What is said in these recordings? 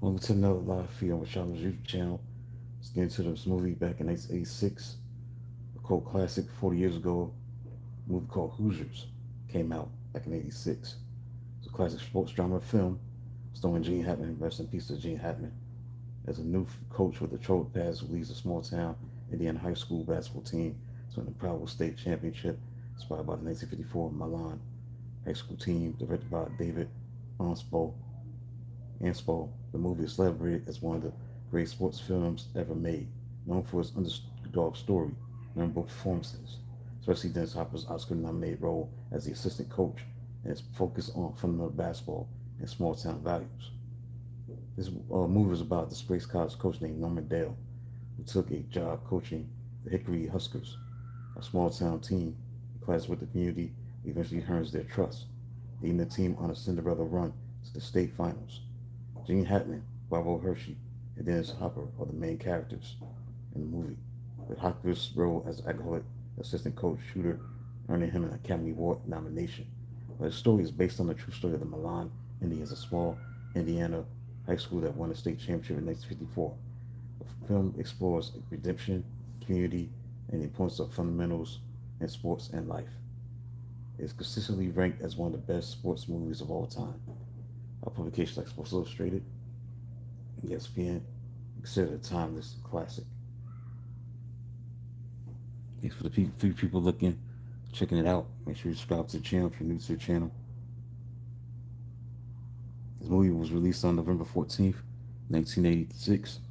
Welcome to another live feed on Rashad's YouTube channel. Let's get into this movie back in 1986. A cult classic 40 years ago. A movie called Hoosiers came out back in 86. It's a classic sports drama film starring Gene Hackman. Rest in peace to Gene Hackman. As a new coach with a troubled past who leads a small town Indiana high school basketball team to an improbable state championship inspired by the 1954 Milan high school team directed by David Anspo. The movie is celebrated as one of the great sports films ever made, known for its underdog story, memorable performances, especially Dennis Hopper's Oscar-nominated role as the assistant coach and its focus on fundamental basketball and small-town values. This movie is about a disgraced college coach named Norman Dale, who took a job coaching the Hickory Huskers, a small-town team who clashes with the community, eventually earns their trust, leading the team on a Cinderella run to the state finals. Gene Hackman, Bobo Hershey, and Dennis Hopper are the main characters in the movie, with Hopper's role as alcoholic assistant coach shooter earning him an Academy Award nomination. But the story is based on the true story of the Milan Indians, a small Indiana high school that won a state championship in 1954. The film explores redemption, community, and the importance of fundamentals in sports and life. It is consistently ranked as one of the best sports movies of all time. Publications like Sports Illustrated, ESPN consider it a timeless classic. Thanks for the few people checking it out. Make sure you subscribe to the channel if you're new to the channel. This movie was released on November 14th, 1986.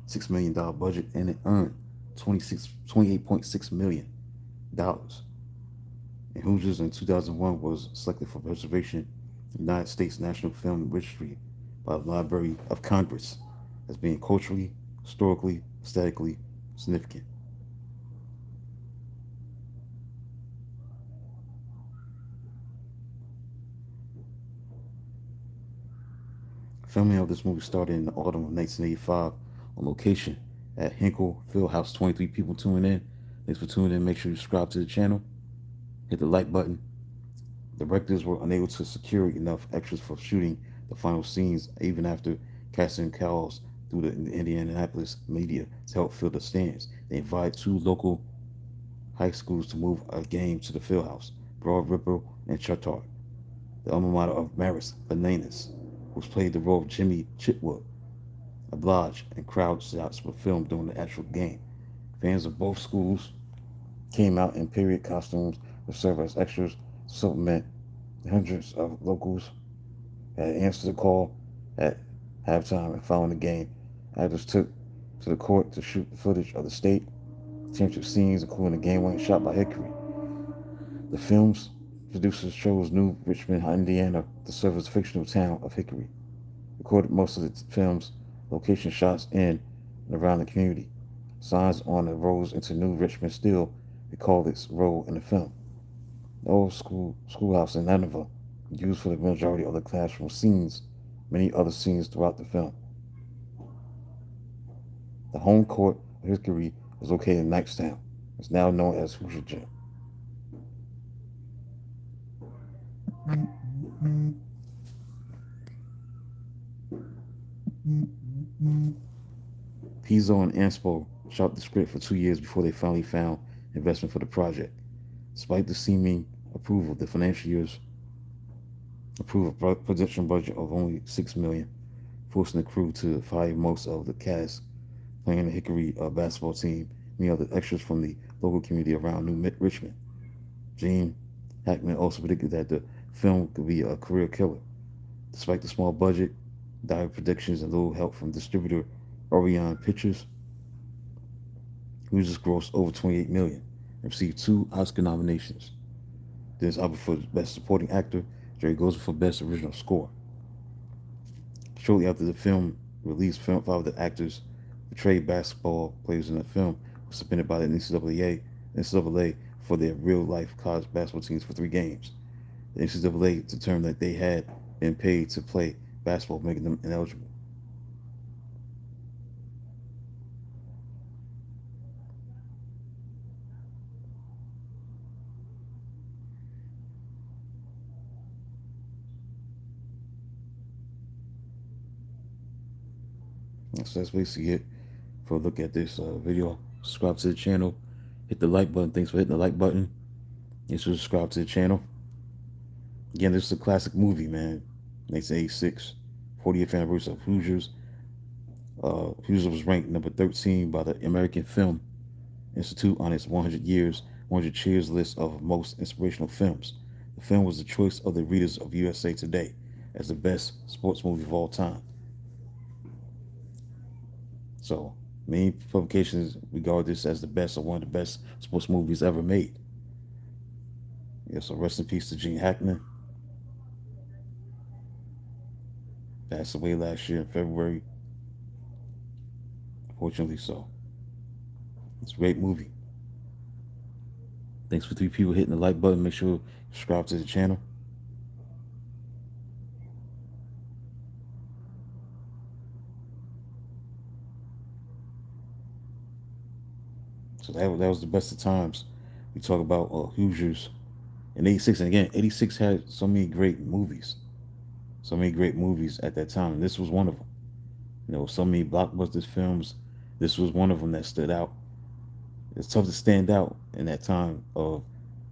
$6 million budget, and it earned $28.6 million. And Hoosiers in 2001 was selected for preservation in the United States National Film Registry by the Library of Congress as being culturally, historically, aesthetically significant. Filming of this movie started in the autumn of 1985 on location at Hinkle Fieldhouse. 23 people tuning in. Thanks for tuning in. Make sure you subscribe to the channel. Hit the like button. The directors were unable to secure enough extras for shooting the final scenes, even after casting calls through the Indianapolis media to help fill the stands. They invited two local high schools to move a game to the Fieldhouse, Broad Ripple and Chartard. The alma mater of Maris Bananas, who played the role of Jimmy Chitwood, obliged, and crowd shots were filmed during the actual game. Fans of both schools came out in period costumes to serve as extras to supplement. Hundreds of locals had answered the call at halftime and following the game. Actors took to the court to shoot footage of the state championship scenes, including the game-winning shot by Hickory. The film's producers chose New Richmond, Indiana, to serve as the fictional town of Hickory. Recorded most of the film's location shots in and around the community. Signs on the roads into New Richmond still recall its role in the film. The old schoolhouse in Nineveh used for the majority of the classroom scenes, many other scenes throughout the film. The home court of Hickory was located in Knightstown. It's now known as Hoosier Gym. Pizzo and Anspo shot the script for 2 years before they finally found investment for the project. Despite the seeming approval, the financial years approved a production budget of only $6 million, forcing the crew to fire most of the cast playing the Hickory basketball team, many other extras from the local community around New Richmond. Gene Hackman also predicted that the film could be a career killer. Despite the small budget, dire predictions, and little help from distributor Orion Pictures, Hoosiers grossed over $28 million and received 2 Oscar nominations. Dennis Hopper for Best Supporting Actor, Jerry Gozer for Best Original Score. Shortly after the film released, 5 of the actors portrayed basketball players in the film were suspended by the NCAA for their real-life college basketball teams for 3 games. The NCAA determined that they had been paid to play basketball, making them ineligible. So that's basically it for a look at this video. Subscribe to the channel. Hit the like button. Thanks for hitting the like button. And subscribe to the channel. Again, this is a classic movie, man. 1986, 40th anniversary of Hoosiers. Hoosiers was ranked number 13 by the American Film Institute on its 100 years, 100 cheers list of most inspirational films. The film was the choice of the readers of USA Today as the best sports movie of all time. So, many publications regard this as the best or one of the best sports movies ever made. Yeah, so rest in peace to Gene Hackman. Passed away last year in February. Fortunately so. It's a great movie. Thanks for 3 people hitting the like button. Make sure you subscribe to the channel. So that was the best of times. We talk about Hoosiers in '86, and again, '86 had so many great movies, so many great movies at that time. And this was one of them. So many blockbuster films. This was one of them that stood out. It's tough to stand out in that time of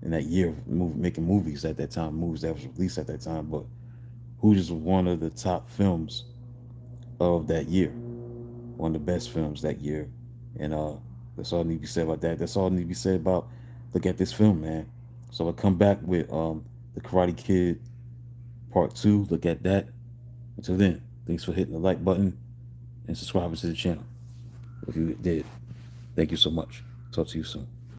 in that year of making movies at that time, movies that was released at that time. But Hoosiers was one of the top films of that year, one of the best films that year, and that's all need to be said about that. That's all need to be said about look at this film, man. So I'll come back with the Karate Kid Part 2. Look at that. Until then, thanks for hitting the like button and subscribing to the channel. If you did, thank you so much. Talk to you soon.